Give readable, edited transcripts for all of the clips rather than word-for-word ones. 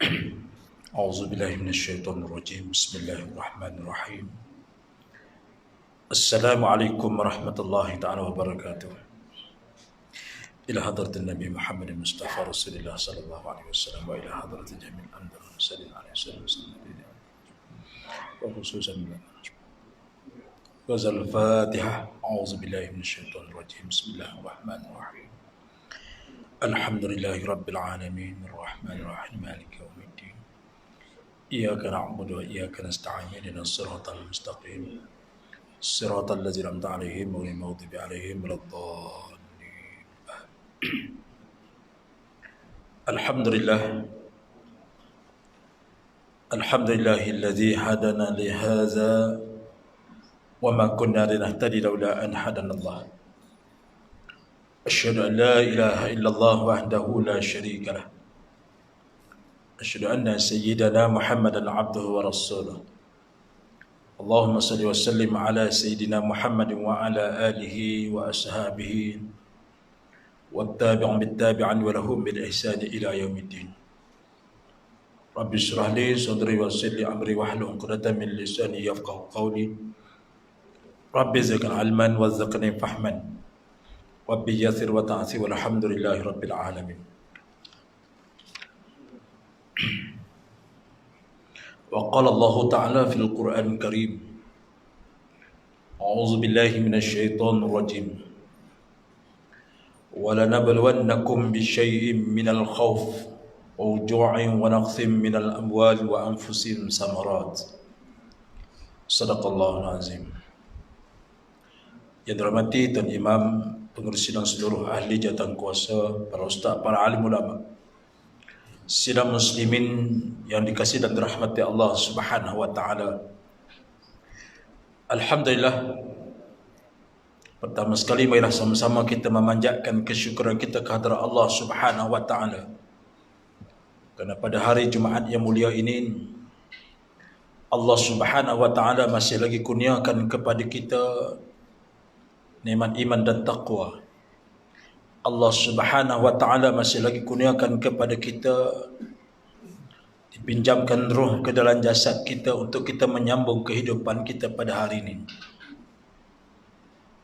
أعوذ بالله من الشيطان الرجيم. بسم الله الرحمن الرحيم. السلام عليكم ورحمة الله تعالى وبركاته. إلى حضرة النبي محمد المصطفى رسول الله صلى الله عليه وسلم، وإلى حضرة جميع الأنبياء والمرسلين عليه الصلاة والسلام، وخصوصا غزل الفاتحة. أعوذ بالله من الشيطان الرجيم. بسم الله الرحمن الرحيم. الحمد لله رب العالمين الرحمن الرحيم مالك يوم الدين، إياك نعبد وإياك نستعين اهدنا الصراط المستقيم صراط الذين أنعمت عليهم غير المغضوب عليهم ولا الضالين. الحمد لله الذي هدانا لهذا وما كنا لنهتدي لولا أن هدانا الله. أشهد أن لا إله إلا الله وحده لا شريك له. أشهد أن سيدنا محمدا عبده ورسوله. اللهم صل وسلم على سيدنا محمد وعلى آله وأصحابه والتابع بالتابع ولهم بالإحسان إلى يوم الدين. رب اشرح لي صدري ويسر لي أمري واحلل عقدة من لساني يفقهوا قولي. رب زدني علما وارزقني فهما رب يسر وتعسر والحمد لله رب العالمين. وقال الله تعالى في القرآن الكريم: أعوذ بالله من الشيطان الرجيم، ولنبلونكم بشيء من الخوف وجوع ونقص من الأموال وأنفسهم ثمرات. صدق الله العظيم. Yang dirahmati Tuan Imam, pengurus sidang seluruh ahli jawatan kuasa, para ustaz, para alim ulama, sidang muslimin yang dikasihi dan dirahmati Allah Subhanahu wa taala. Alhamdulillah, pertama sekali marilah sama-sama kita memanjatkan kesyukuran kita kehadrat Allah Subhanahu wa taala, kerana pada hari Jumaat yang mulia ini Allah Subhanahu wa taala masih lagi kurniakan kepada kita nikmat iman dan taqwa. Allah Subhanahu wa taala masih lagi kurniakan kepada kita dipinjamkan roh ke dalam jasad kita untuk kita menyambung kehidupan kita pada hari ini.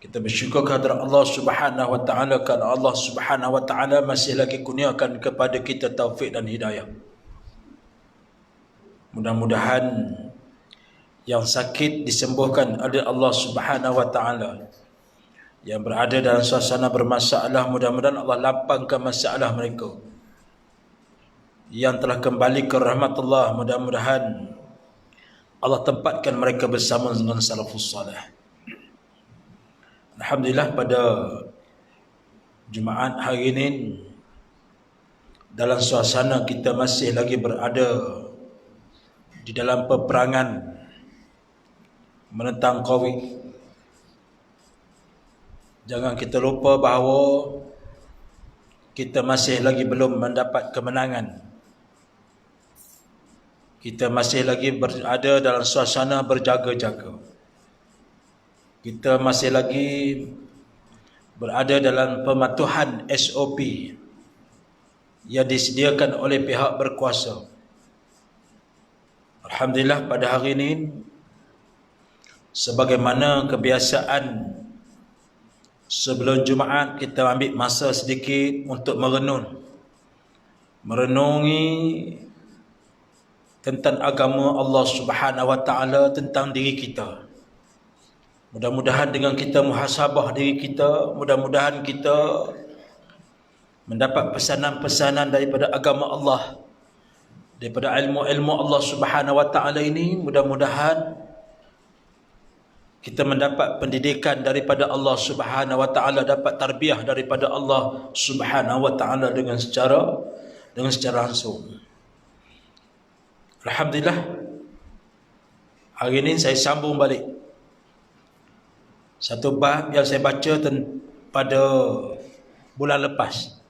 Kita bersyukur kehadrat Allah Subhanahu wa taala kerana Allah Subhanahu wa taala masih lagi kurniakan kepada kita taufik dan hidayah. Mudah-mudahan yang sakit disembuhkan oleh Allah Subhanahu wa taala. Yang berada dalam suasana bermasalah, mudah-mudahan Allah lapangkan masalah mereka. Yang telah kembali ke rahmat Allah, mudah-mudahan Allah tempatkan mereka bersama dengan salafus salih. Alhamdulillah, pada Jumaat hari ini dalam suasana kita masih lagi berada di dalam peperangan menentang COVID. Jangan kita lupa bahawa kita masih lagi belum mendapat kemenangan. Kita masih lagi berada dalam suasana berjaga-jaga. Kita masih lagi berada dalam pematuhan SOP yang disediakan oleh pihak berkuasa. Alhamdulillah, pada hari ini sebagaimana kebiasaan, sebelum Jumaat kita ambil masa sedikit untuk merenungi tentang agama Allah Subhanahu wa taala, tentang diri kita. Mudah-mudahan dengan kita muhasabah diri kita, mudah-mudahan kita mendapat pesanan-pesanan daripada agama Allah, daripada ilmu-ilmu Allah Subhanahu wa taala ini. Mudah-mudahan kita mendapat pendidikan daripada Allah Subhanahu wa taala, dapat tarbiyah daripada Allah Subhanahu wa taala dengan secara langsung. Alhamdulillah, hari ini saya sambung balik satu bab yang saya baca pada bulan lepas,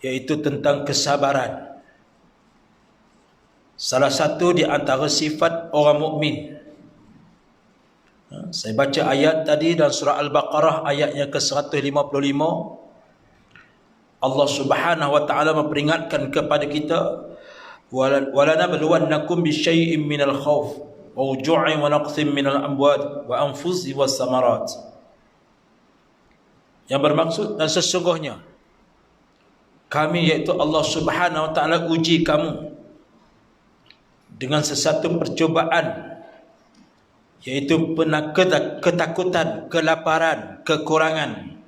iaitu tentang kesabaran. Salah satu di antara sifat orang mukmin. Saya baca ayat tadi dalam surah Al-Baqarah ayatnya ke-155. Allah Subhanahu wa taala memperingatkan kepada kita, walanabluwannakum bisyai'in minal khauf wa wuju'in wa naqsin minal amwal wa anfusi was samarat. Yang bermaksud, dan sesungguhnya kami, iaitu Allah Subhanahu wa taala, uji kamu dengan sesuatu percubaan, iaitu ketakutan, kelaparan, kekurangan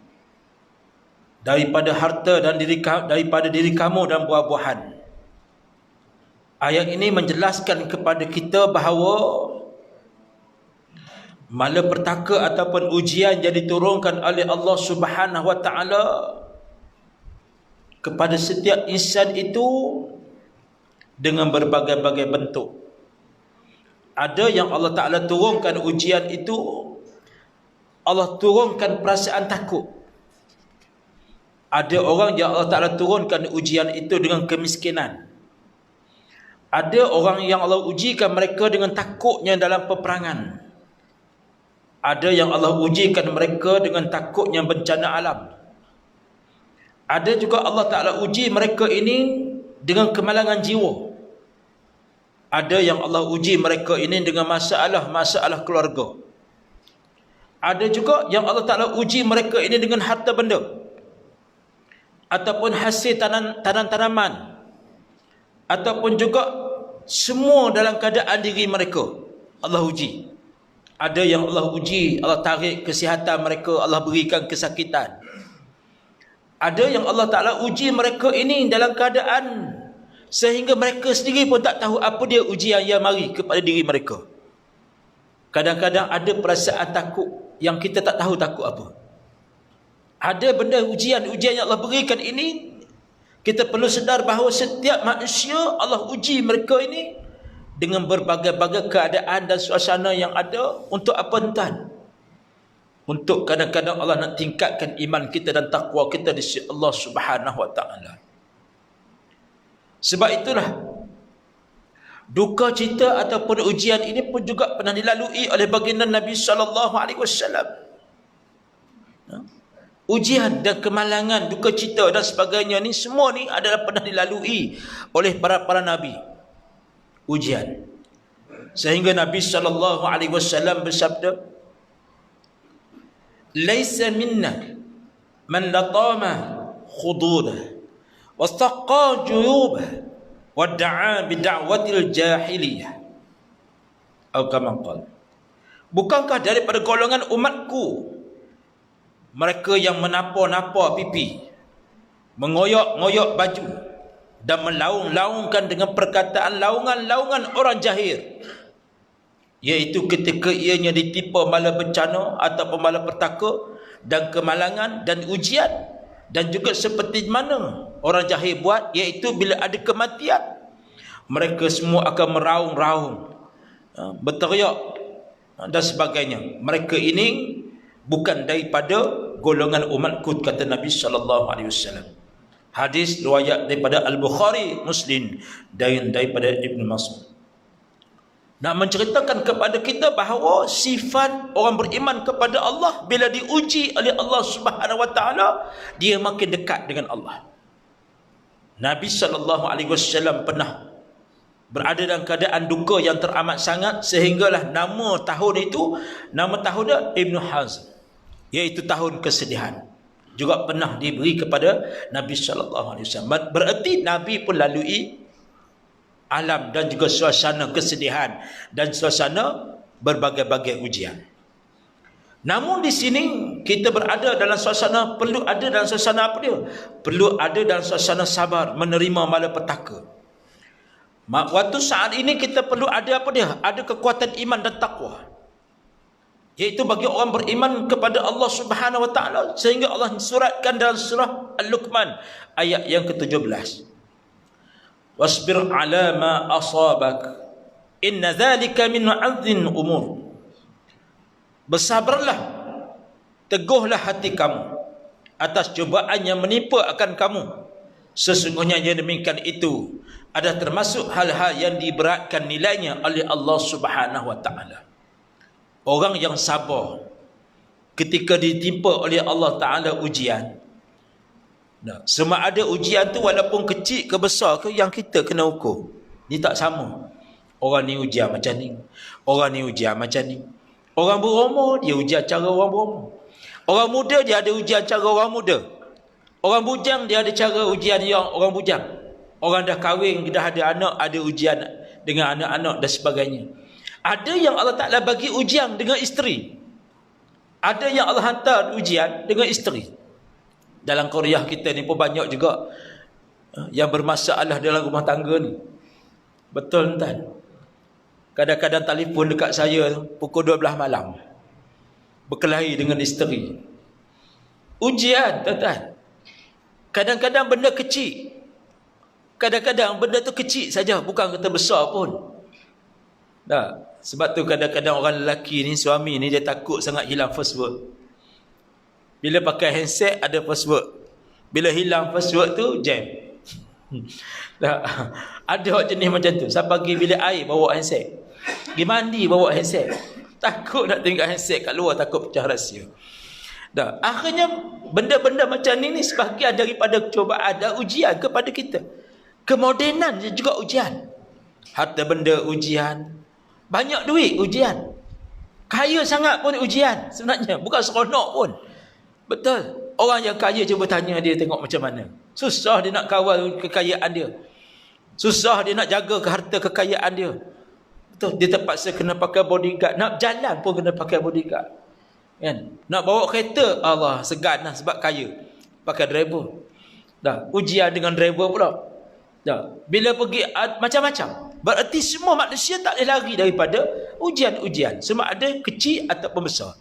daripada harta dan daripada diri kamu dan buah-buahan. Ayat ini menjelaskan kepada kita bahawa malapetaka ataupun ujian yang diturunkan oleh Allah Subhanahu wa taala kepada setiap insan itu dengan berbagai-bagai bentuk. Ada yang Allah Ta'ala turunkan ujian itu, Allah turunkan perasaan takut. Ada orang yang Allah Ta'ala turunkan ujian itu dengan kemiskinan. Ada orang yang Allah ujikan mereka dengan takutnya dalam peperangan. Ada yang Allah ujikan mereka dengan takutnya bencana alam. Ada juga Allah Ta'ala uji mereka ini dengan kemalangan jiwa. Ada yang Allah uji mereka ini dengan masalah keluarga. Ada juga yang Allah Ta'ala uji mereka ini dengan harta benda, ataupun hasil tanaman, ataupun juga semua dalam keadaan diri mereka Allah uji. Ada yang Allah uji, Allah tarik kesihatan mereka, Allah berikan kesakitan. Ada yang Allah Ta'ala uji mereka ini dalam keadaan sehingga mereka sendiri pun tak tahu apa dia ujian yang mari kepada diri mereka. Kadang-kadang ada perasaan takut yang kita tak tahu takut apa. Ada benda ujian yang Allah berikan ini, kita perlu sedar bahawa setiap manusia Allah uji mereka ini dengan berbagai-bagai keadaan dan suasana yang ada. Untuk apa tuan? Untuk kadang-kadang Allah nak tingkatkan iman kita dan takwa kita di sisi Allah Subhanahu wa taala. Sebab itulah duka cita ataupun ujian ini pun juga pernah dilalui oleh baginda Nabi sallallahu alaihi wasallam. Ujian dan kemalangan, duka cita dan sebagainya ni, semua ni adalah pernah dilalui oleh para nabi. Ujian. Sehingga Nabi sallallahu alaihi wasallam bersabda, "Laisa minna man latama khududah wastaqqa juyubah wa da'a bid'awatil jahiliyah." Atau kama qala, bukankah daripada golongan umatku mereka yang menapa-napa pipi, mengoyak-ngoyak baju dan melaung-laungkan dengan perkataan laungan-laungan orang jahil, iaitu ketika ianya ditimpa malapetaka ataupun malapetaka dan kemalangan dan ujian. Dan juga seperti mana orang jahil buat, iaitu bila ada kematian, mereka semua akan meraung-raung, berteriak dan sebagainya. Mereka ini bukan daripada golongan umatku, kata Nabi SAW. Hadis riwayat daripada Al-Bukhari, Muslim, dan daripada Ibn Mas'ud. Nak menceritakan kepada kita bahawa sifat orang beriman kepada Allah, bila diuji oleh Allah Subhanahu wa taala, dia makin dekat dengan Allah. Nabi SAW pernah berada dalam keadaan duka yang teramat sangat, sehinggalah nama tahun dia Ibn Hazm, iaitu tahun kesedihan. Juga pernah diberi kepada Nabi SAW. Berarti Nabi pun lalui alam dan juga suasana kesedihan dan suasana berbagai-bagai ujian. Namun di sini kita berada dalam suasana, perlu ada dalam suasana apa dia? Perlu ada dalam suasana sabar, menerima malapetaka. Waktu saat ini kita perlu ada apa dia? Ada kekuatan iman dan takwa. Iaitu bagi orang beriman kepada Allah Subhanahu wa taala, sehingga Allah suratkan dalam surah Al-Luqman ayat yang ke-17. Wasbir ala ma asabak inna dhalika min ma'adzin umur. Bersabarlah, teguhlah hati kamu atas cubaan yang menimpa akan kamu. Sesungguhnya yang demikian itu adalah termasuk hal-hal yang diberatkan nilainya oleh Allah Subhanahu wa taala. Orang yang sabar ketika ditimpa oleh Allah Ta'ala ujian, semua ada ujian tu, walaupun kecil ke besar ke, yang kita kena ukur. Ni tak sama. Orang ni ujian macam ni. Orang ni ujian macam ni. Orang berumur, dia ujian cara orang berumur. Orang muda, dia ada ujian cara orang muda. Orang bujang, dia ada cara ujian yang orang bujang. Orang dah kahwin, dah ada anak, ada ujian dengan anak-anak dan sebagainya. Ada yang Allah Ta'ala bagi ujian dengan isteri. Ada yang Allah hantar ujian dengan isteri. Dalam Korea kita ni pun banyak juga yang bermasalah dalam rumah tangga ni. Betul tuan? Kadang-kadang telefon dekat saya pukul 12 malam. Berkelahi dengan isteri. Ujian tuan-tuan. Kadang-kadang benda kecil. Kadang-kadang benda tu kecil saja, bukan kata besar pun. Tak. Sebab tu kadang-kadang orang lelaki ni, suami ni, dia takut sangat hilang password. Bila pakai handset ada password. Bila hilang password tu jam. Tak. Ada jenis macam tu. Saya pergi bilik air bawa handset. Pergi mandi bawa handset. Takut nak tinggal handset kat luar, takut pecah rahsia. Dah, akhirnya benda-benda macam ni sebahagian daripada cubaan dan ujian kepada kita. Kemodenan juga ujian. Harta benda ujian. Banyak duit ujian. Kaya sangat pun ujian sebenarnya, bukan seronok pun. Betul. Orang yang kaya cuba tanya dia tengok macam mana. Susah dia nak kawal kekayaan dia. Susah dia nak jaga harta kekayaan dia. Betul. Dia terpaksa kena pakai bodyguard. Nak jalan pun kena pakai bodyguard. Kan? Nak bawa kereta, Allah segan lah sebab kaya. Pakai driver. Dah, ujian dengan driver pula. Dah, bila pergi macam-macam. Berarti semua manusia tak boleh lari daripada ujian-ujian. Sama ada kecil ataupun besar.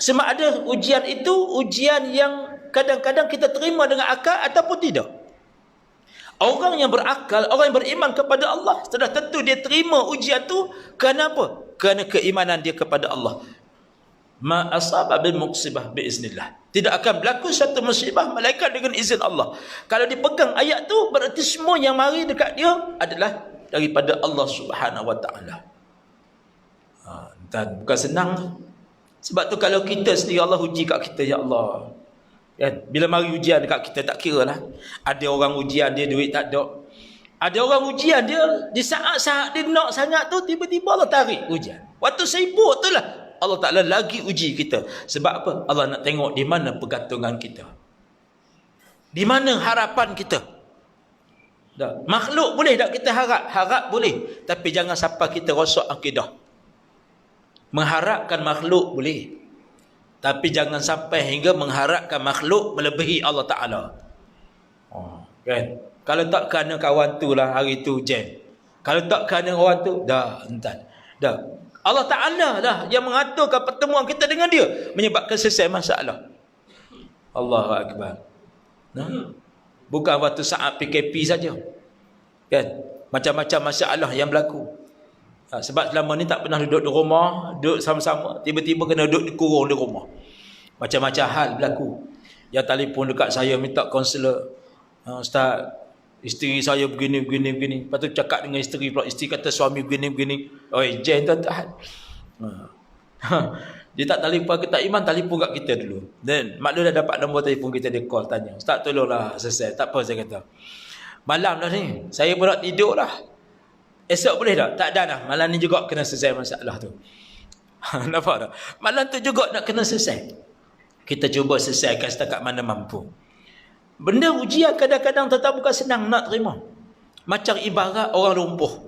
Sama ada ujian itu ujian yang kadang-kadang kita terima dengan akal ataupun tidak. Orang yang berakal, orang yang beriman kepada Allah, sudah tentu dia terima ujian tu kerana apa? Kerana keimanan dia kepada Allah. Ma asaba bil muqsibah biiznillah. Tidak akan berlaku satu musibah melainkan dengan izin Allah. Kalau dipegang ayat tu, berarti semua yang mari dekat dia adalah daripada Allah Subhanahu wa taala. Dan bukan senang. Sebab tu kalau kita sendiri Allah uji kat kita, ya Allah. Kan? Bila mari ujian dekat kita, tak kira lah. Ada orang ujian dia duit tak ada. Ada orang ujian dia di saat-saat dia nak sangat tu, tiba-tiba Allah tarik ujian. Waktu sibuk tu lah Allah Ta'ala lagi uji kita. Sebab apa? Allah nak tengok di mana pergantungan kita. Di mana harapan kita. Dah. Makhluk boleh tak kita harap? Harap boleh. Tapi jangan sampai kita rosak akidah. Mengharapkan makhluk boleh. Tapi jangan sampai hingga mengharapkan makhluk melebihi Allah Ta'ala. Kan? Kalau tak kerana kawan tu lah hari tu jam. Kalau tak kerana orang tu, dah entar. Dah. Allah Ta'ala lah yang mengaturkan pertemuan kita dengan dia, menyebabkan selesai masalah. Allahu Akbar. Nah, bukan waktu saat PKP saja. Kan? Macam-macam masalah yang berlaku. Sebab selama ni tak pernah duduk di rumah, duduk sama-sama, tiba-tiba kena duduk dikurung di rumah. Macam-macam hal berlaku. Yang telefon dekat saya minta kaunselor. Ustaz, isteri saya begini. Lepas tu cakap dengan isteri pula. Isteri kata suami begini. Oi, jen tuan-tuan. Dia tak telefon ke tak iman, telefon kat kita dulu. Dan maklum dah dapat nombor telefon kita, dia call tanya. Ustaz tolonglah selesai. Tak apa saya kata. Malam dah ni. Saya pun nak tidur dah. Esok boleh tak? Tak ada dah. Malam ni juga kena selesai masalah tu. Nampak tak? Malam tu juga nak kena selesai. Kita cuba selesaikan setakat mana mampu. Benda ujian kadang-kadang tetap bukan senang nak terima. Macam ibarat orang lumpuh.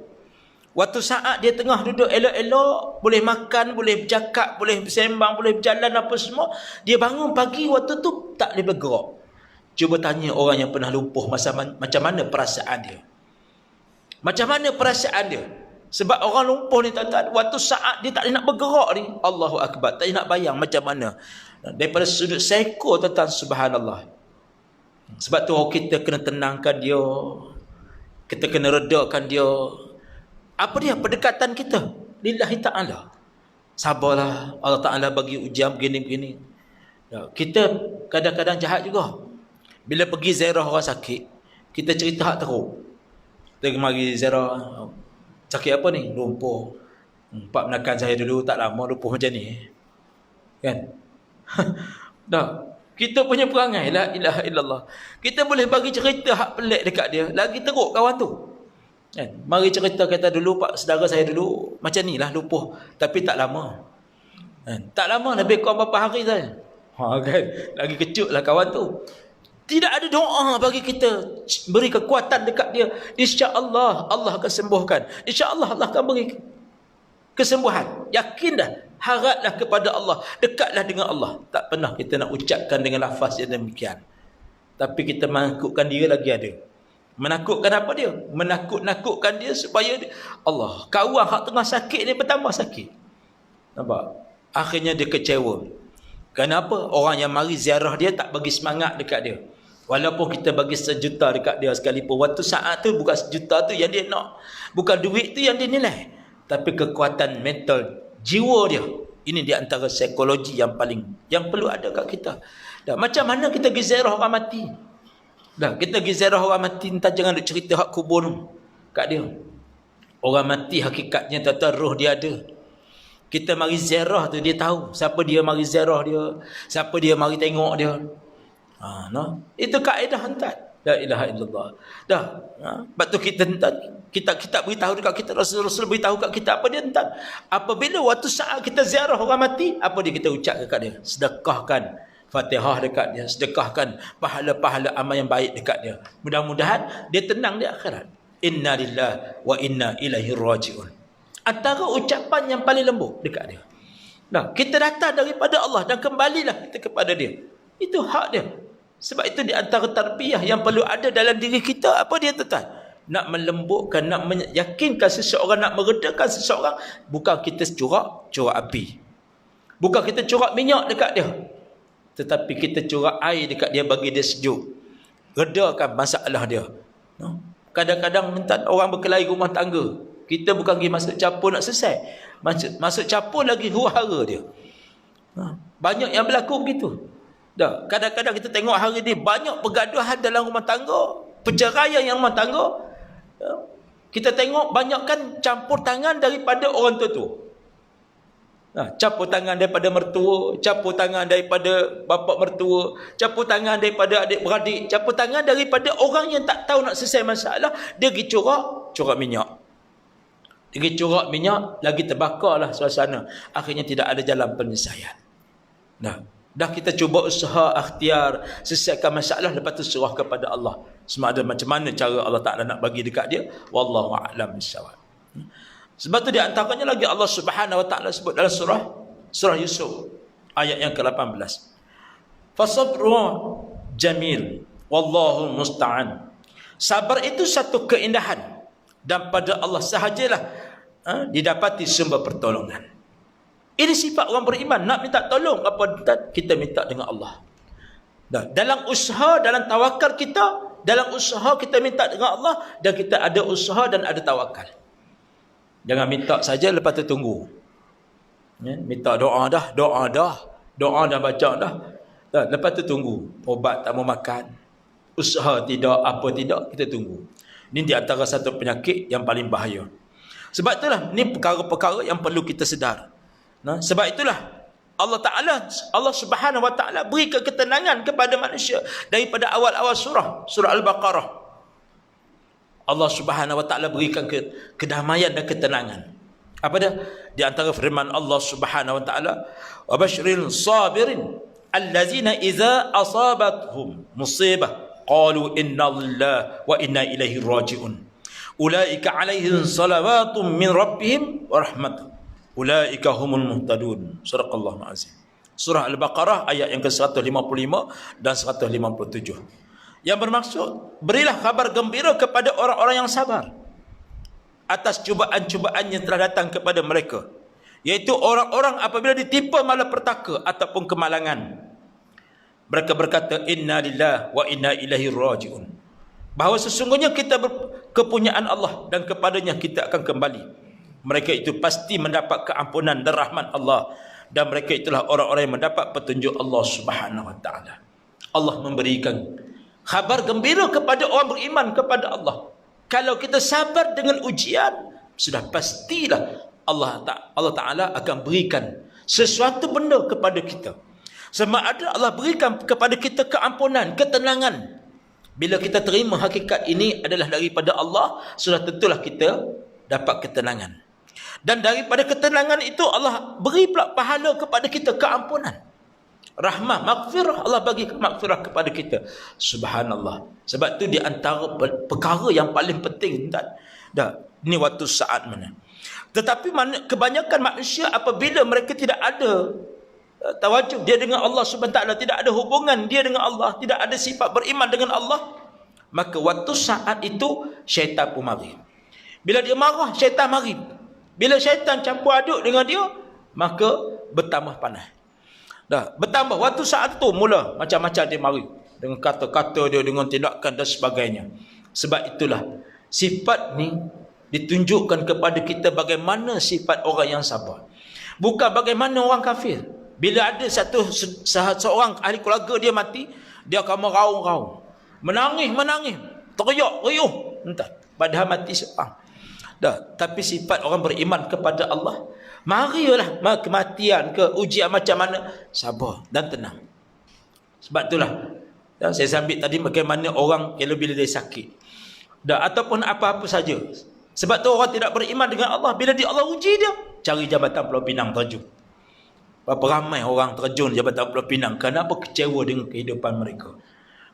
Waktu saat dia tengah duduk elok-elok, boleh makan, boleh bercakap, boleh bersembang, boleh berjalan apa semua, dia bangun pagi waktu tu tak boleh bergerak. Cuba tanya orang yang pernah lumpuh macam mana perasaan dia. Macam mana perasaan dia? Sebab orang lumpuh ni tuan-tuan, waktu saat dia tak boleh nak bergerak ni, Allahu Akbar, tak boleh nak bayang macam mana. Daripada sudut psycho tuan-tuan, subhanallah. Sebab tu kita kena tenangkan dia. Kita kena redakan dia. Apa dia pendekatan kita? Lillahi ta'ala. Sabarlah. Allah Ta'ala bagi ujian begini-begini. Kita kadang-kadang jahat juga. Bila pergi ziarah orang sakit, kita cerita hak teruk. Kita mari ziarah, sakit apa ni? Lumpuh. Pak menakan saya dulu, tak lama lumpuh macam ni. Kan? Dah. Kita punya perangai, la ilaha illallah. Kita boleh bagi cerita hak pelik dekat dia, lagi teruk kawan tu. Kan? Mari cerita kata dulu pak saudara saya dulu macam ni lah lumpuh, tapi tak lama. Kan? Tak lama, lebih kurang berapa hari saja. Kan? Lagi kecil lah kawan tu. Tidak ada doa bagi kita beri kekuatan dekat dia. InsyaAllah Allah akan sembuhkan. InsyaAllah Allah akan beri kesembuhan. Yakin dah. Haraplah kepada Allah. Dekatlah dengan Allah. Tak pernah kita nak ucapkan dengan lafaz yang demikian. Tapi kita menakutkan dia lagi ada. Menakutkan apa dia? Menakut-nakutkan dia supaya dia, Allah, kawan hak tengah sakit ni bertambah sakit. Nampak? Akhirnya dia kecewa. Kenapa? Orang yang mari ziarah dia tak bagi semangat dekat dia. Walaupun kita bagi 1 juta dekat dia sekalipun, waktu saat tu bukan 1 juta tu yang dia nak. Bukan duit tu yang dia nilai. Tapi kekuatan mental, jiwa dia. Ini di antara psikologi yang perlu ada kat kita. Dah, macam mana kita pergi ziarah orang mati? Dah, kita pergi ziarah orang mati, entah jangan duk cerita hak kubur kat dia. Orang mati hakikatnya tuan-tuan roh dia ada. Kita mari ziarah tu dia tahu siapa dia mari ziarah dia, siapa dia mari tengok dia. No? Itu kaedah hantar. La ilaha illallah. Dah. Sebab tu kita beritahu dekat kita, Rasul beritahu kat kita apa dia hantar. Apabila waktu saat kita ziarah orang mati, apa dia kita ucap dekat dia? Sedekahkan Fatihah dekat dia, sedekahkan pahala-pahala amal yang baik dekat dia. Mudah-mudahan dia tenang di akhirat. Inna lillahi wa inna ilaihi raji'un. Antara ucapan yang paling lembut dekat dia. Nah, kita datang daripada Allah dan kembalilah kita kepada dia. Itu hak dia. Sebab itu di antara tarbiyah yang perlu ada dalam diri kita, apa dia tuan? Nak melembutkan, nak meyakinkan seseorang, nak meredakan seseorang, bukan kita corak api. Bukan kita corak minyak dekat dia. Tetapi kita corak air dekat dia bagi dia sejuk. Redakan masalah dia. Kadang-kadang minta orang berkelahi rumah tangga. Kita bukan pergi masuk capur nak selesai. Masuk capur lagi huru-hara dia. Banyak yang berlaku begitu. Dah, kadang-kadang kita tengok hari ni banyak pergaduhan dalam rumah tangga, perceraian yang rumah tangga. Kita tengok banyakkan campur tangan daripada orang tua-tua. Campur tangan daripada mertua, campur tangan daripada bapa mertua, campur tangan daripada adik-beradik, campur tangan daripada orang yang tak tahu nak selesai masalah, dia pergi corak minyak. Dia pergi corak minyak, lagi terbakarlah suasana. Akhirnya tidak ada jalan penyelesaian. Dah kita cuba usaha ikhtiar selesaikan masalah, lepas tu serah kepada Allah. Semua ada macam mana cara Allah Ta'ala nak bagi dekat dia. Wallahu a'lam bissawab. Sebab tu di antaranya lagi Allah Subhanahu wa Ta'ala sebut dalam surah Yusuf ayat yang ke-18. Fasabru jamil wallahu musta'an. Sabar itu satu keindahan dan pada Allah sahajalah didapati sumber pertolongan. Ini sifat orang beriman, nak minta tolong apa kita minta dengan Allah. Dalam usaha, dalam tawakal kita, dalam usaha kita minta dengan Allah, dan kita ada usaha dan ada tawakal. Jangan minta saja lepas tu tunggu. Minta doa dah baca dah. Lepas tu tunggu. Obat tak mau makan, usaha tidak, apa tidak, kita tunggu. Ini di antara satu penyakit yang paling bahaya. Sebab itulah ni perkara-perkara yang perlu kita sedar. Sebab itulah Allah Subhanahu wa Ta'ala berikan ketenangan kepada manusia daripada awal-awal surah Al-Baqarah. Allah Subhanahu wa Ta'ala berikan kedamaian dan ketenangan. Apa dia? Di antara firman Allah Subhanahu wa Ta'ala, wa basyiril sabirin allazina idza asabathum musibah qalu inna lillahi wa inna ilaihi raji'un ulaika alaihim salawatun min rabbihim wa rahmatuh ulaika humul muhtadun. Suraqallahu azim. Surah Al-Baqarah ayat yang ke-155 dan 157. Yang bermaksud, berilah kabar gembira kepada orang-orang yang sabar atas cubaan-cubaan yang telah datang kepada mereka, iaitu orang-orang apabila ditimpa malapetaka ataupun kemalangan. Mereka berkata, inna lillahi wa inna ilaihi raji'un. Bahawa sesungguhnya kita kepunyaan Allah dan kepadanya kita akan kembali. Mereka itu pasti mendapat keampunan dan rahmat Allah, dan mereka itulah orang-orang yang mendapat petunjuk Allah Subhanahu wa Ta'ala. Allah memberikan khabar gembira kepada orang beriman kepada Allah. Kalau kita sabar dengan ujian, sudah pastilah Allah Ta'ala akan berikan sesuatu benda kepada kita. Sama ada Allah berikan kepada kita keampunan, ketenangan Bila kita terima hakikat ini adalah daripada Allah, sudah tentulah kita dapat ketenangan. Dan daripada ketenangan itu Allah beri pula pahala kepada kita, keampunan, rahmah, maghfirah. Allah bagi maghfirah kepada kita. Subhanallah. Sebab tu di antara perkara yang paling penting, ini waktu saat mana. Tetapi kebanyakan manusia apabila mereka tidak ada tawajuh dia dengan Allah Subhanahu Wa Taala, tidak ada hubungan dia dengan Allah, tidak ada sifat beriman dengan Allah, maka waktu saat itu syaitan pun mari. Bila dia marah, syaitan mari. Bila syaitan campur aduk dengan dia, maka bertambah panas. Bertambah waktu saat itu mula macam-macam dia mari, dengan kata-kata dia, dengan tindakan dan sebagainya. Sebab itulah sifat ni ditunjukkan kepada kita bagaimana sifat orang yang sabar, bukan bagaimana orang kafir. Bila ada seorang ahli keluarga dia mati, dia akan meraung-raung, menangis, teriak-riuh, entah, padahal mati seorang. Tapi sifat orang beriman kepada Allah, marilah kematian ke ujian macam mana, sabar dan tenang. Sebab itulah saya sambit tadi bagaimana orang bila dia sakit, ataupun apa-apa saja. Sebab tu orang tidak beriman dengan Allah, bila Allah uji dia, cari jabatan Pulau Pinang terjun. Berapa ramai orang terjun jabatan Pulau Pinang kerana apa? Kecewa dengan kehidupan mereka.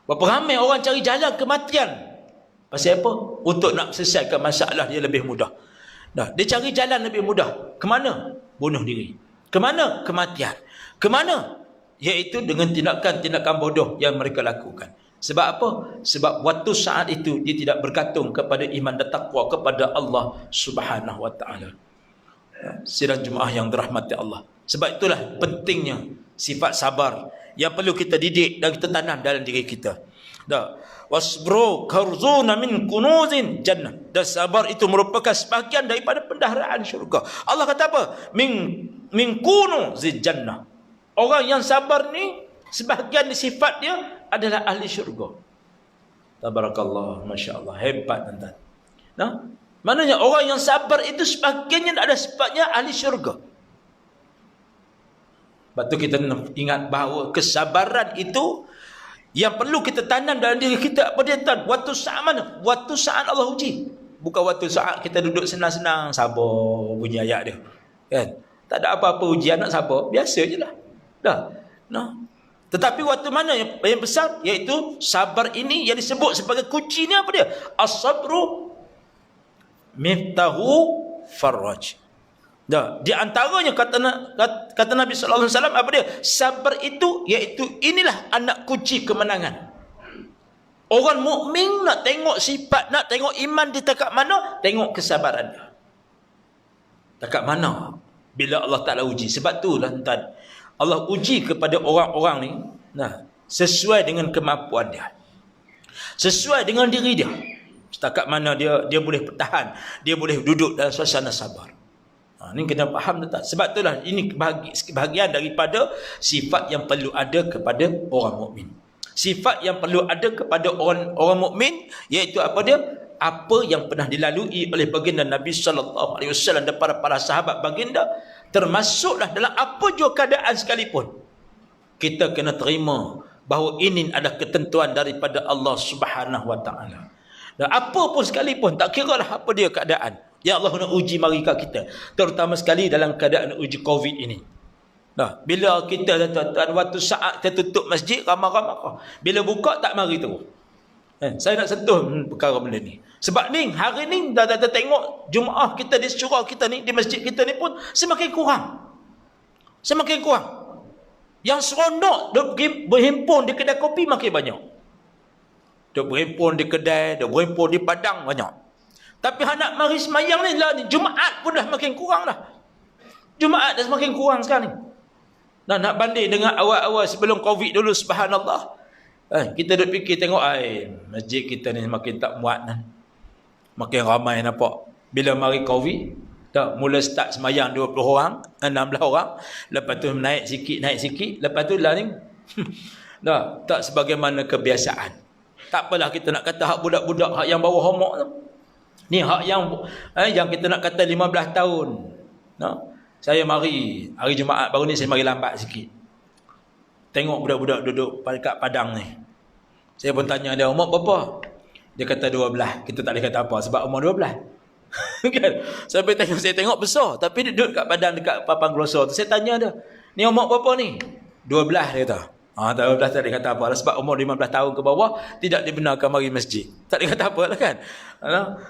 Berapa ramai orang cari jalan kematian. Pasal apa? Untuk nak selesaikan masalah dia lebih mudah. Dia cari jalan lebih mudah. Kemana? Bunuh diri. Kemana? Kematian. Kemana? Iaitu dengan tindakan-tindakan bodoh yang mereka lakukan. Sebab apa? Sebab waktu saat itu dia tidak bergantung kepada iman dan taqwa kepada Allah Subhanahu Wa Taala. Sidang jemaah yang dirahmati Allah. Sebab itulah pentingnya sifat sabar yang perlu kita didik dan kita tanam dalam diri kita. Wasbru karzuna min kunuzin jannah. Dan sabar itu merupakan sebahagian daripada pendaharaan syurga. Allah kata apa? Min kunuzil jannah. Orang yang sabar ni sebahagian sifat dia adalah ahli syurga. Tabarakallah, masya-Allah, hebat tuan-tuan. Maknanya orang yang sabar itu sebahagiannya ada sifatnya ahli syurga. Sebab tu kita ingat bahawa kesabaran itu yang perlu kita tanam dalam diri kita. Apa dia tuan? Waktu saat mana? Waktu saat Allah uji. Bukan waktu saat kita duduk senang-senang, sabar bunyi ayat dia. Kan? Tak ada apa-apa ujian, nak sabar, biasa je lah. Tetapi waktu mana yang besar, iaitu sabar ini yang disebut sebagai kunci ni apa dia? As-sabru miftahu farraj. Di antaranya kata Nabi sallallahu alaihi wasallam apa dia? Sabar itu iaitu inilah anak kunci kemenangan. Orang mukmin nak tengok sifat, nak tengok iman dia takat mana? Tengok kesabaran dia. Takat mana? Bila Allah Taala uji. Sebab tu lah tuan, Allah uji kepada orang-orang ni sesuai dengan kemampuan dia, sesuai dengan diri dia. Setakat mana dia boleh bertahan, dia boleh duduk dalam suasana sabar. Ini kena faham tak? Sebab itulah ini bahagian daripada sifat yang perlu ada kepada orang mukmin. Sifat yang perlu ada kepada orang mukmin iaitu apa dia? Apa yang pernah dilalui oleh baginda Nabi sallallahu alaihi wasallam dan para sahabat baginda, termasuklah dalam apa jua keadaan sekalipun, kita kena terima bahawa ini adalah ketentuan daripada Allah Subhanahu Wa Taala. Dan apa pun sekalipun, tak kira lah apa dia keadaan, ya Allah nak uji mari kat kita, terutama sekali dalam keadaan uji Covid ini. Bila kita tuan-tuan, waktu saat kita tutup masjid ramai-ramai, bila buka tak mari terus. Saya nak sentuh perkara benda ni. Sebab ni hari ni dah tengok Jumaah kita di syurga kita ni, di masjid kita ni pun semakin kurang. Semakin kurang. Yang seronok berhimpun di kedai kopi makin banyak. Duk berhimpun di kedai, duk berhimpun di padang banyak. Tapi nak mari semayang ni lah, Jumaat pun dah makin kurang dah. Jumaat dah semakin kurang sekarang ni. Nak banding dengan awal-awal sebelum Covid dulu, subhanallah. Kita duk fikir tengok masjid kita ni makin tak muat kan. Makin ramai nampak. Bila mari Covid, mula start semayang 20 orang, 16 orang, lepas tu naik sikit, lepas tu lah ni tak sebagaimana kebiasaan. Tak apalah kita nak kata hak budak-budak, hak yang bawah homok tu. Ni hak yang kita nak kata 15 tahun. Saya mari hari Jumaat baru ni, saya mari lambat sikit. Tengok budak-budak duduk kat padang ni. Saya pun tanya dia, umur berapa? Dia kata 12. Kita tak boleh kata apa sebab umur 12. Kan? Saya tengok besar, tapi dia duduk kat badan dekat papan glosor tu. Saya tanya dia, ni umur berapa ni? 12 dia kata. 12 tak boleh kata apa lah, sebab umur 15 tahun ke bawah tidak dibenarkan mari masjid. Tak boleh kata apa lah kan.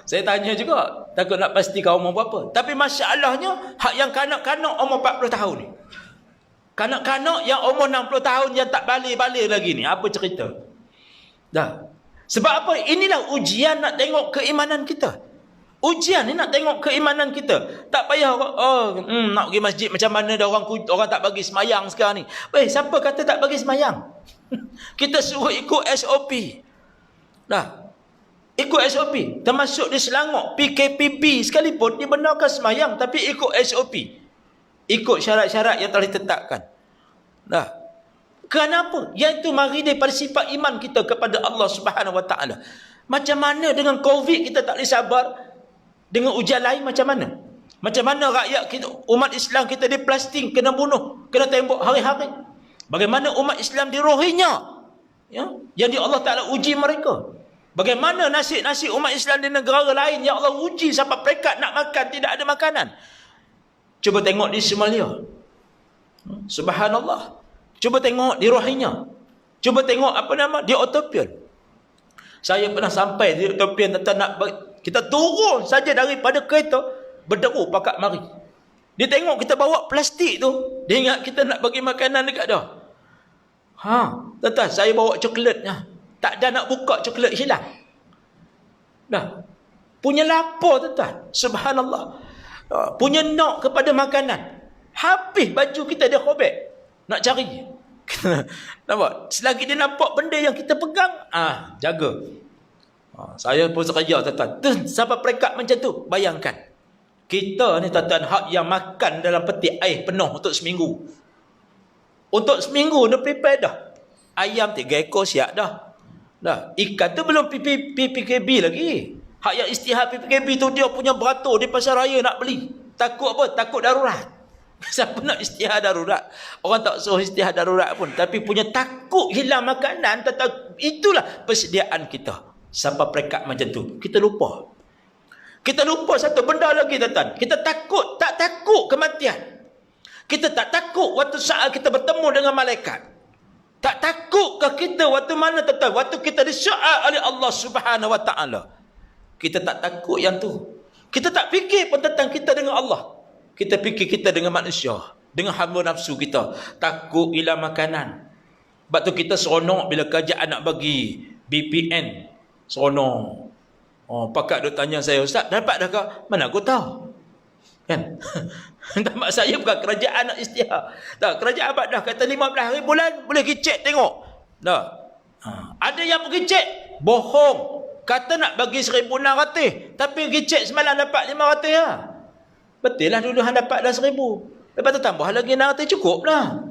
Saya tanya juga, takut nak pastikan umur berapa. Tapi masalahnya, hak yang kanak-kanak umur 40 tahun ni. Kanak-kanak yang umur 60 tahun yang tak balik-balik lagi ni, apa cerita? Dah. Sebab apa? Inilah ujian nak tengok keimanan kita. Ujian ni nak tengok keimanan kita. Tak payah nak pergi masjid macam mana dah orang tak bagi semayang sekarang ni. Siapa kata tak bagi semayang? Kita suruh ikut SOP. Dah. Ikut SOP. Termasuk di Selangor, PKPB sekalipun dibenarkan semayang tapi ikut SOP. Ikut syarat-syarat yang telah ditetapkan. Dah. Kenapa? Iaitu mari daripada sifat iman kita kepada Allah Subhanahu Wa Taala. Macam mana dengan COVID kita tak boleh sabar? Dengan ujian lain macam mana? Macam mana rakyat kita, umat Islam kita di Palestin kena bunuh, kena tembak hari-hari? Bagaimana umat Islam di Rohingya, ya, yang di Allah Taala uji mereka? Bagaimana nasib-nasib umat Islam di negara lain yang Allah uji sampai peringkat nak makan tidak ada makanan? Cuba tengok di Somalia. Subhanallah. Cuba tengok di Rohingya. Cuba tengok di Ethiopian. Saya pernah sampai di Ethiopian, kita turun saja daripada kereta, berderu pakat mari. Dia tengok kita bawa plastik tu, dia ingat kita nak bagi makanan dekat dia. Tuan-tuan, saya bawa coklatnya. Tak ada nak buka coklat hilang. Dah. Punya lapar tuan-tuan. Subhanallah. Punya nak kepada makanan. Habis baju kita dia robek. Nak cari. Nampak? Selagi dia nampak benda yang kita pegang, jaga. Saya pun seraya tuan-tuan. Sampai peringkat macam tu. Bayangkan. Kita ni tuan-tuan, hak yang makan dalam peti air penuh untuk seminggu. Untuk seminggu dia prepare dah. Ayam 3 ekor siap dah. Ikan tu belum PPKB lagi. Hak yang istihad PPKB tu dia punya beratur di pasar raya nak beli. Takut apa? Takut darurat. Siapa nak istihad darurat? Orang tak suruh istihad darurat pun. Tapi punya takut hilang makanan. Itulah persediaan kita. Sampai peringkat macam tu. Kita lupa. Kita lupa satu benda lagi tuan-tuan. Kita takut. Tak takut kematian. Kita tak takut waktu saat kita bertemu dengan malaikat. Tak takutkah kita waktu mana tuan-tuan? Waktu kita disyarat oleh Allah Subhanahu Wa Taala. Kita tak takut yang tu. Kita tak fikir pun tentang kita dengan Allah. Kita fikir kita dengan manusia, dengan hamba nafsu kita. Takut hilang makanan. Sebab tu kita seronok bila kerajaan nak bagi BPN. Seronok. Pakak dia tanya saya, Ustaz, dapat dah kah? Mana aku tahu? Kan? Tamak saya bukan kerajaan nak istihar. Tak, kerajaan abad dah kata 15 hari bulan boleh pergi cek tengok. Dah. Ada yang pergi cek, bohong. Kata nak bagi 1,600, tapi pergi cek semalam dapat 500 lah. Betul lah dulu hang dapat dah 1,000. Lepas tu tambah lagi 600 cukup lah.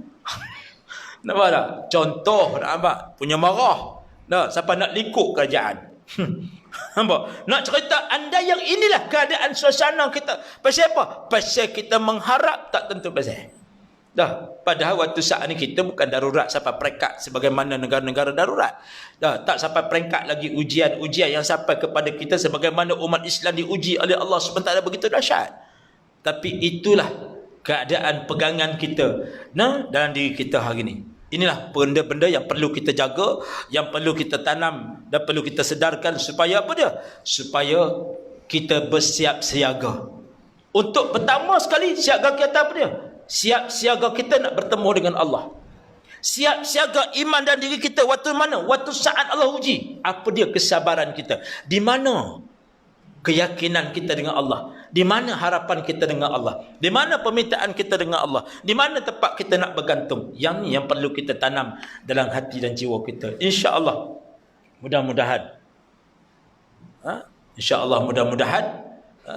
Nampak tak? Contoh nak nampak. Punya marah. Siapa nak likuk kerajaan. Nampak? Nak cerita anda yang inilah keadaan suasana kita. Pasal apa? Pasal kita mengharap tak tentu pasal. Padahal waktu saat ni kita bukan darurat sampai peringkat sebagaimana negara-negara darurat. Tak sampai peringkat lagi ujian-ujian yang sampai kepada kita sebagaimana umat Islam diuji oleh Allah SWT begitu dahsyat. Tapi itulah keadaan pegangan kita dalam diri kita hari ini. Inilah benda-benda yang perlu kita jaga, yang perlu kita tanam dan perlu kita sedarkan supaya apa dia? Supaya kita bersiap siaga. Untuk pertama sekali siaga kita apa dia? Siap siaga kita nak bertemu dengan Allah. Siap siaga iman dan diri kita waktu mana? Waktu saat Allah uji. Apa dia kesabaran kita? Di mana keyakinan kita dengan Allah? Di mana harapan kita dengan Allah? Di mana permintaan kita dengan Allah? Di mana tempat kita nak bergantung? Yang ni yang perlu kita tanam dalam hati dan jiwa kita. InsyaAllah. Mudah-mudahan. InsyaAllah mudah-mudahan.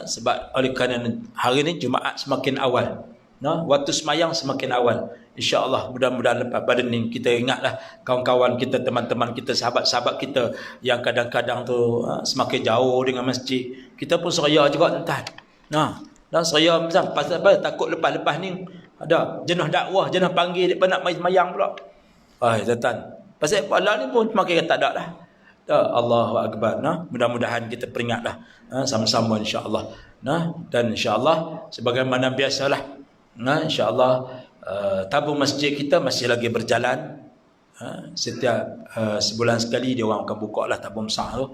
Sebab oleh kerana hari ni Jumaat semakin awal. Waktu semayang semakin awal. InsyaAllah mudah-mudahan lepas pada ni kita ingatlah kawan-kawan kita, teman-teman kita, sahabat-sahabat kita yang kadang-kadang tu semakin jauh dengan masjid. Kita pun seraya juga tuan. Dan seraya macam pasal apa? Takut lepas-lepas ni ada jenuh dakwah, jenuh panggil depa nak mai semayang pula. Tuan-tuan, Pasal pahala ni pun makin tak ada dah. Allahu Akbar. Mudah-mudahan kita peringatlah sama-sama insya-Allah. Dan insya-Allah sebagaimana biasalah. Insya-Allah tabung masjid kita masih lagi berjalan. Setiap sebulan sekali dia orang akan buka lah tabung besar tu.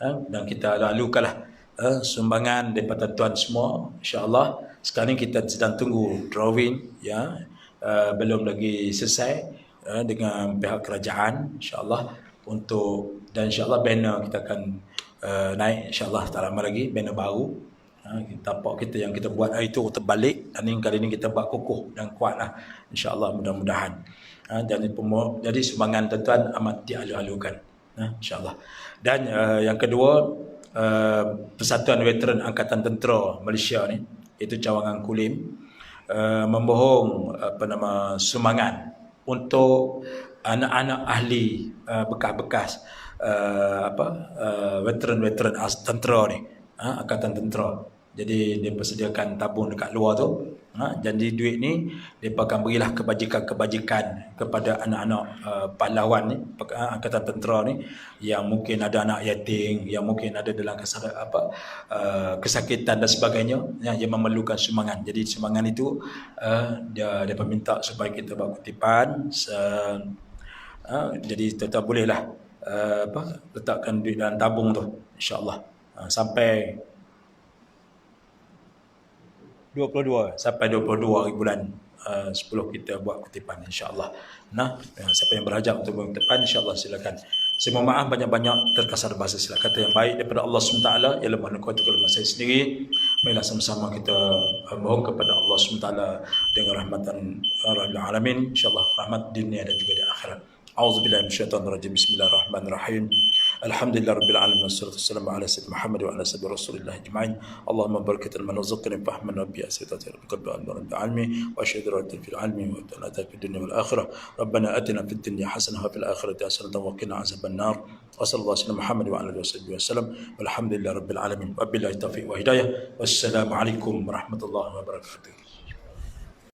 Dan kita lalukanlah sumbangan daripada tuan semua insya-Allah. Sekarang ni kita sedang tunggu drawing belum lagi selesai dengan pihak kerajaan insya-Allah untuk, dan insya-Allah banner kita akan naik insya-Allah tak lama lagi, banner baru. Tapak kita yang kita buat hari itu terbalik, dan kali ini kita buat kokoh dan kuatlah insya-Allah, mudah-mudahan. Jadi sumbangan tuan-tuan amat dialu-alukan insya-Allah. Dan yang kedua, Persatuan Veteran Angkatan Tentera Malaysia ni, iaitu Cawangan Kulim, membohong sumbangan untuk anak-anak ahli bekas-bekas veteran-veteran tentera ni, Angkatan Tentera. Jadi dia persediakan tabung dekat luar tu. Jadi duit ni mereka akan berilah kebajikan kepada anak-anak pahlawan ni, Angkatan Tentera ni, yang mungkin ada anak yatim, yang mungkin ada dalam kesakitan dan sebagainya, yang memerlukan sumbangan. Jadi sumbangan itu dia minta supaya kita buat kutipan. Jadi tuan-tuan bolehlah letakkan duit dalam tabung tu insya-Allah. Sampai 22 hari bulan 10 kita buat kutipan insya-Allah. Siapa yang berhajat untuk buat kutipan insya-Allah silakan. Saya mohon maaf banyak-banyak terkasar bahasa silap kata yang baik daripada Allah SWT ialah mohon kuat kepada saya sendiri. Marilah sama-sama kita mohon kepada Allah SWT dengan rahmatan rahmatil alamin insya-Allah, rahmat dunia dan juga di akhirat. A'udzubillahi minasyaitonir rajim. Bismillahirrahmanirrahim. Alhamdulillahirabbil alamin wassalatu wassalamu ala sayyidina Muhammad wa ala sayyidina Rasulillah ajma'in. Allahumma barik lana warzuqna fahman nabiyyi sayyidina rabbil alamin wa asyhadu an la ilaha illa anta wa la fid dunya wal akhirah. Rabbana atina fid dunya hasanah wa fil akhirati hasanah wa qina azaban nar. Wa sallallahu alaihi Muhammad wa ala alihi wasallam. Walhamdulillahirabbil alamin. Wabillahi taufiq wa hidayah. Wassalamu alaikum warahmatullahi wabarakatuh.